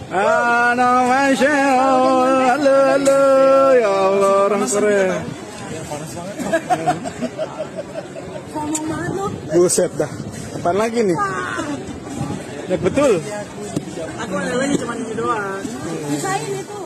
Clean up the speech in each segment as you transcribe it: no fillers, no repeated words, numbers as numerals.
Masya Allah, halo, ya Allah, orang Korea. Buset dah, apaan lagi nih? Ya betul. Aku lewatnya cuma ini doang. Bisain itu.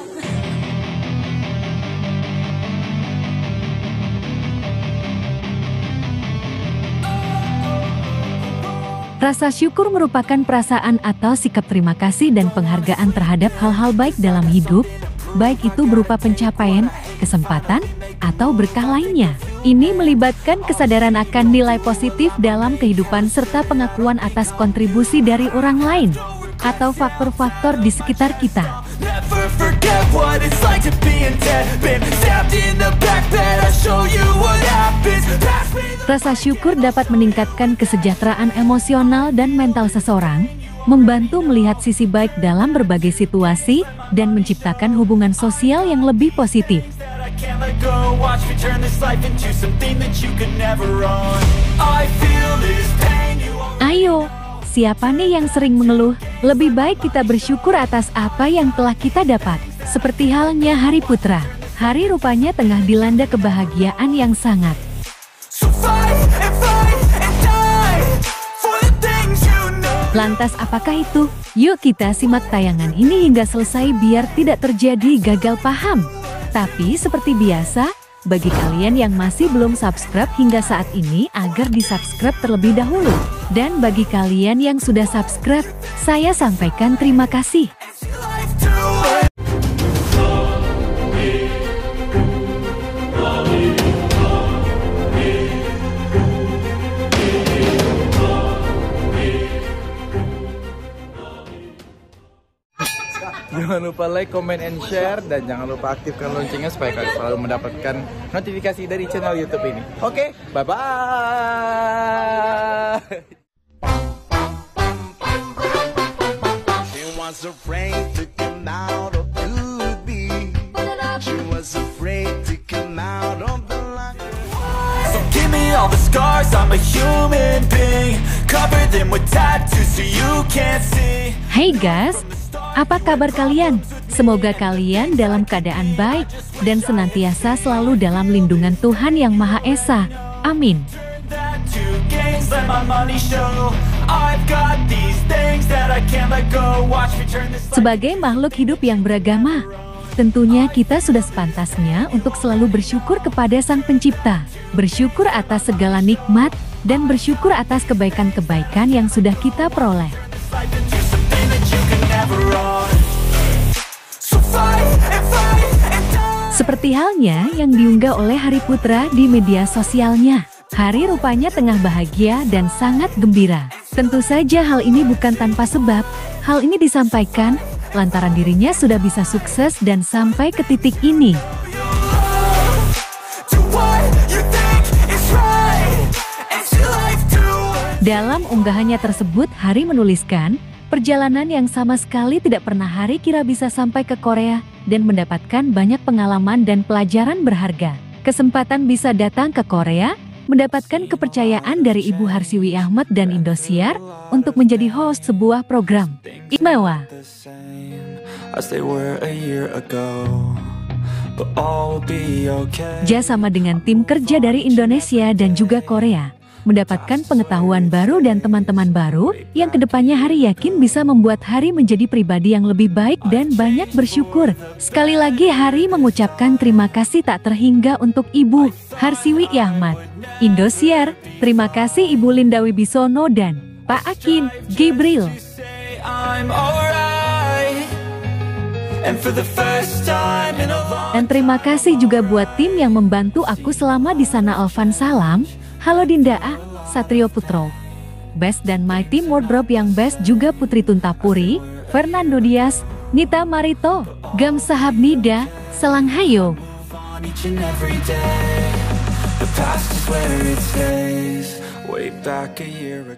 Rasa syukur merupakan perasaan atau sikap terima kasih dan penghargaan terhadap hal-hal baik dalam hidup, baik itu berupa pencapaian, kesempatan, atau berkah lainnya. Ini melibatkan kesadaran akan nilai positif dalam kehidupan serta pengakuan atas kontribusi dari orang lain, atau faktor-faktor di sekitar kita. Rasa syukur dapat meningkatkan kesejahteraan emosional dan mental seseorang, membantu melihat sisi baik dalam berbagai situasi, dan menciptakan hubungan sosial yang lebih positif. Ayo, siapa nih yang sering mengeluh? Lebih baik kita bersyukur atas apa yang telah kita dapat. Seperti halnya Hari Putra. Hari rupanya tengah dilanda kebahagiaan yang sangat. Lantas apakah itu? Yuk kita simak tayangan ini hingga selesai biar tidak terjadi gagal paham. Tapi seperti biasa, bagi kalian yang masih belum subscribe hingga saat ini agar di-subscribe terlebih dahulu. Dan bagi kalian yang sudah subscribe, saya sampaikan terima kasih. Jangan lupa like, comment, and share, dan jangan lupa aktifkan loncengnya supaya kalian selalu mendapatkan notifikasi dari channel YouTube ini. Oke, bye-bye. She was afraid to come out of Ruby. She was afraid to come out of the light. So give me all the scars, I'm a human being. Cover them with tattoos so you can't see. Hey guys, apa kabar kalian? Semoga kalian dalam keadaan baik dan senantiasa selalu dalam lindungan Tuhan Yang Maha Esa. Amin. Sebagai makhluk hidup yang beragama, tentunya kita sudah sepantasnya untuk selalu bersyukur kepada Sang Pencipta, bersyukur atas segala nikmat, dan bersyukur atas kebaikan-kebaikan yang sudah kita peroleh. Seperti halnya yang diunggah oleh Hari Putra di media sosialnya. Hari rupanya tengah bahagia dan sangat gembira. Tentu saja hal ini bukan tanpa sebab. Hal ini disampaikan lantaran dirinya sudah bisa sukses dan sampai ke titik ini. Dalam unggahannya tersebut, Hari menuliskan, perjalanan yang sama sekali tidak pernah Hari kira bisa sampai ke Korea dan mendapatkan banyak pengalaman dan pelajaran berharga. Kesempatan bisa datang ke Korea, mendapatkan kepercayaan dari Ibu Harsiwi Ahmad dan Indosiar untuk menjadi host sebuah program istimewa. Ja sama dengan tim kerja dari Indonesia dan juga Korea, mendapatkan pengetahuan baru dan teman-teman baru yang kedepannya Hari yakin bisa membuat Hari menjadi pribadi yang lebih baik dan banyak bersyukur. Sekali lagi Hari mengucapkan terima kasih tak terhingga untuk Ibu Harsiwi Ahmad, Indosiar, terima kasih Ibu Linda Wibisono dan Pak Akin Gibril. Dan terima kasih juga buat tim yang membantu aku selama di sana. Alvan Salam, Halo Dinda A, Satrio Putro, Best dan My Team Wardrobe yang best juga Putri Tuntapuri, Fernando Dias, Nita Marito, Gam Sahab Nida, Selang Hayo.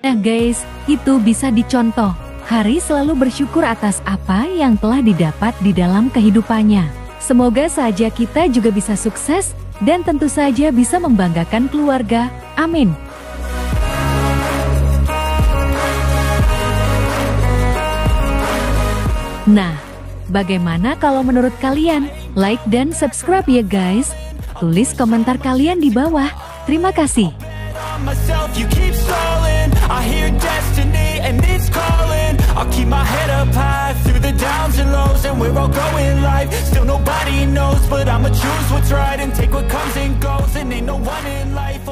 Nah guys, itu bisa dicontoh. Hari selalu bersyukur atas apa yang telah didapat di dalam kehidupannya. Semoga saja kita juga bisa sukses dan tentu saja bisa membanggakan keluarga. Amin. Nah, Bagaimana kalau menurut kalian? Like dan subscribe ya guys. Tulis komentar kalian di bawah. Terima kasih. Myself, you keep stalling. I hear destiny and it's calling. I'll keep my head up high through the downs and lows, and we're all going live. Still nobody knows, but I'ma choose what's right and take what comes and goes. And ain't no one in life